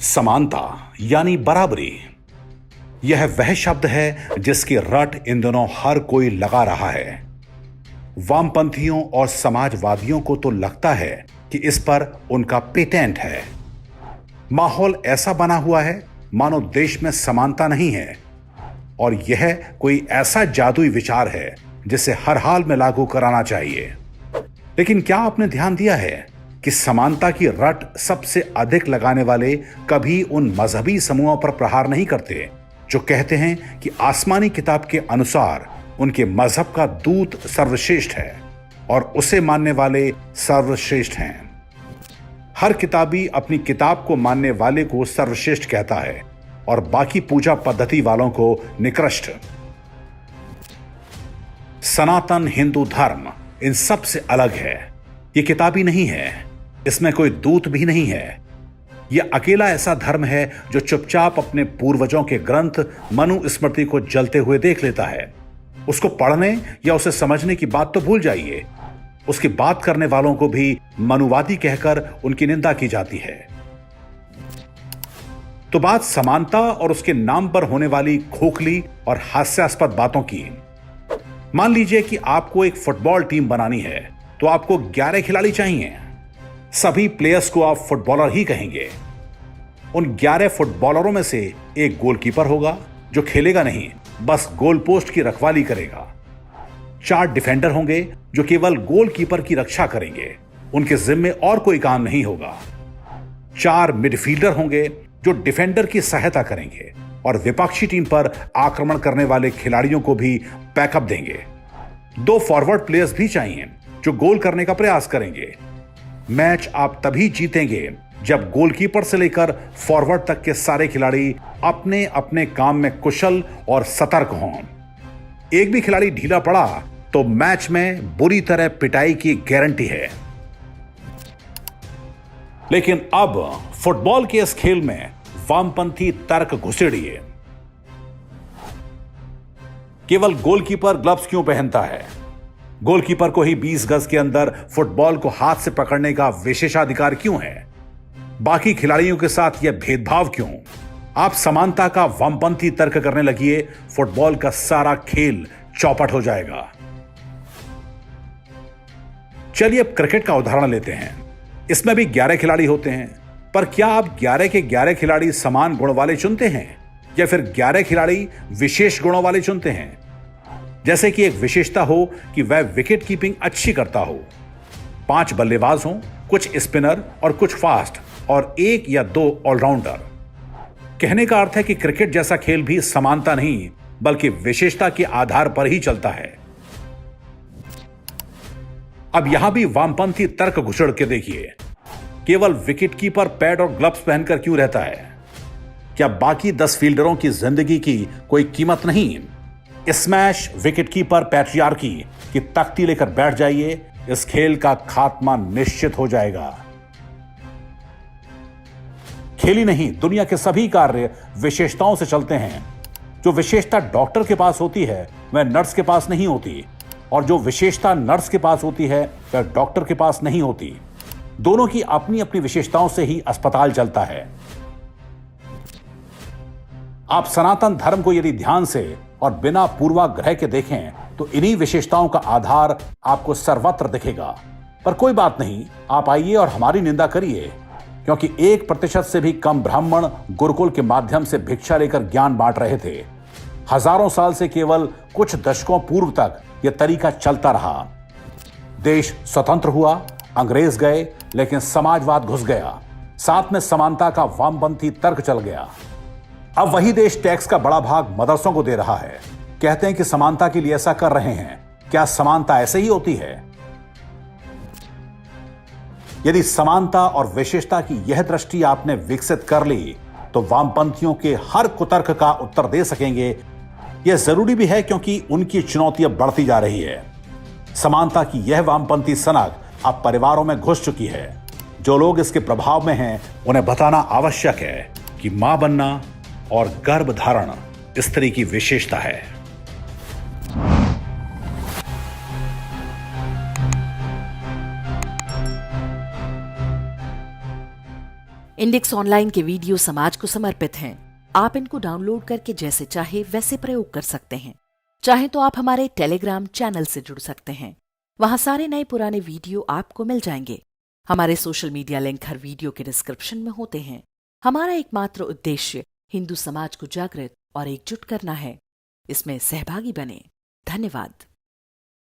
समानता यानी बराबरी, यह वह शब्द है जिसकी रट इन दिनों हर कोई लगा रहा है। वामपंथियों और समाजवादियों को तो लगता है कि इस पर उनका पेटेंट है। माहौल ऐसा बना हुआ है मानो देश में समानता नहीं है और यह कोई ऐसा जादुई विचार है जिसे हर हाल में लागू कराना चाहिए। लेकिन क्या आपने ध्यान दिया है कि समानता की रट सबसे अधिक लगाने वाले कभी उन मजहबी समूहों पर प्रहार नहीं करते जो कहते हैं कि आसमानी किताब के अनुसार उनके मजहब का दूत सर्वश्रेष्ठ है और उसे मानने वाले सर्वश्रेष्ठ हैं। हर किताबी अपनी किताब को मानने वाले को सर्वश्रेष्ठ कहता है और बाकी पूजा पद्धति वालों को निकृष्ट। सनातन हिंदू धर्म इन सब से अलग है। यह किताबी नहीं है, इसमें कोई दूत भी नहीं है। यह अकेला ऐसा धर्म है जो चुपचाप अपने पूर्वजों के ग्रंथ मनुस्मृति को जलते हुए देख लेता है। उसको पढ़ने या उसे समझने की बात तो भूल जाइए, उसकी बात करने वालों को भी मनुवादी कहकर उनकी निंदा की जाती है। तो बात समानता और उसके नाम पर होने वाली खोखली और हास्यास्पद बातों की। मान लीजिए कि आपको एक फुटबॉल टीम बनानी है तो आपको 11 खिलाड़ी चाहिए। सभी प्लेयर्स को आप फुटबॉलर ही कहेंगे। उन 11 फुटबॉलरों में से एक गोलकीपर होगा जो खेलेगा नहीं, बस गोल पोस्ट की रखवाली करेगा। 4 डिफेंडर होंगे जो केवल गोलकीपर की रक्षा करेंगे, उनके जिम्मे और कोई काम नहीं होगा। 4 मिडफील्डर होंगे जो डिफेंडर की सहायता करेंगे और विपक्षी टीम पर आक्रमण करने वाले खिलाड़ियों को भी बैकअप देंगे। 2 फॉरवर्ड प्लेयर्स भी चाहिए जो गोल करने का प्रयास करेंगे। मैच आप तभी जीतेंगे जब गोलकीपर से लेकर फॉरवर्ड तक के सारे खिलाड़ी अपने अपने काम में कुशल और सतर्क हों। एक भी खिलाड़ी ढीला पड़ा तो मैच में बुरी तरह पिटाई की गारंटी है। लेकिन अब फुटबॉल के इस खेल में वामपंथी तर्क घुसेड़िए। केवल गोलकीपर ग्लव्स क्यों पहनता है? गोलकीपर को ही 20 गज के अंदर फुटबॉल को हाथ से पकड़ने का विशेषाधिकार क्यों है? बाकी खिलाड़ियों के साथ यह भेदभाव क्यों? आप समानता का वामपंथी तर्क करने लगिए, फुटबॉल का सारा खेल चौपट हो जाएगा। चलिए अब क्रिकेट का उदाहरण लेते हैं। इसमें भी 11 खिलाड़ी होते हैं, पर क्या आप 11 के 11 खिलाड़ी समान गुण वाले चुनते हैं या फिर 11 खिलाड़ी विशेष गुणों वाले चुनते हैं? जैसे कि एक विशेषता हो कि वह विकेट कीपिंग अच्छी करता हो, 5 बल्लेबाज हों, कुछ स्पिनर और कुछ फास्ट और 1 या 2 ऑलराउंडर। कहने का अर्थ है कि क्रिकेट जैसा खेल भी समानता नहीं बल्कि विशेषता के आधार पर ही चलता है। अब यहां भी वामपंथी तर्क घुसड़ के देखिए। केवल विकेटकीपर पैड और ग्लव्स पहनकर क्यों रहता है? क्या बाकी 10 फील्डरों की जिंदगी की कोई कीमत नहीं? स्मैश विकेटकीपर पैट्रियार्की की तख्ती लेकर बैठ जाइए, इस खेल का खात्मा निश्चित हो जाएगा। खेल ही नहीं, दुनिया के सभी कार्य विशेषताओं से चलते हैं। जो विशेषता डॉक्टर के पास होती है वह नर्स के पास नहीं होती, और जो विशेषता नर्स के पास होती है वह डॉक्टर के पास नहीं होती। दोनों की अपनी अपनी विशेषताओं से ही अस्पताल चलता है। आप सनातन धर्म को यदि ध्यान से और बिना पूर्वाग्रह के देखें तो इन्हीं विशेषताओं का आधार आपको सर्वत्र दिखेगा। पर कोई बात नहीं, आप आइए और हमारी निंदा करिए, क्योंकि 1% से भी कम ब्राह्मण गुरुकुल के माध्यम से भिक्षा लेकर ज्ञान बांट रहे थे। हजारों साल से केवल कुछ दशकों पूर्व तक यह तरीका चलता रहा। देश स्वतंत्र हुआ, अंग्रेज गए, लेकिन समाजवाद घुस गया, साथ में समानता का वामपंथी तर्क चल गया। अब वही देश टैक्स का बड़ा भाग मदरसों को दे रहा है। कहते हैं कि समानता के लिए ऐसा कर रहे हैं। क्या समानता ऐसे ही होती है? यदि समानता और विशेषता की यह दृष्टि आपने विकसित कर ली तो वामपंथियों के हर कुतर्क का उत्तर दे सकेंगे। यह जरूरी भी है क्योंकि उनकी चुनौती अब बढ़ती जा रही है। समानता की यह वामपंथी सनक अब परिवारों में घुस चुकी है। जो लोग इसके प्रभाव में हैं उन्हें बताना आवश्यक है कि मां बनना और गर्भ धारण स्त्री की विशेषता है। इंडेक्स ऑनलाइन के वीडियो समाज को समर्पित हैं। आप इनको डाउनलोड करके जैसे चाहे वैसे प्रयोग कर सकते हैं। चाहे तो आप हमारे टेलीग्राम चैनल से जुड़ सकते हैं। वहां सारे नए पुराने वीडियो आपको मिल जाएंगे। हमारे सोशल मीडिया लिंक हर वीडियो के डिस्क्रिप्शन में होते हैं। हमारा एकमात्र उद्देश्य हिंदू समाज को जागृत और एकजुट करना है। इसमें सहभागी बने। धन्यवाद।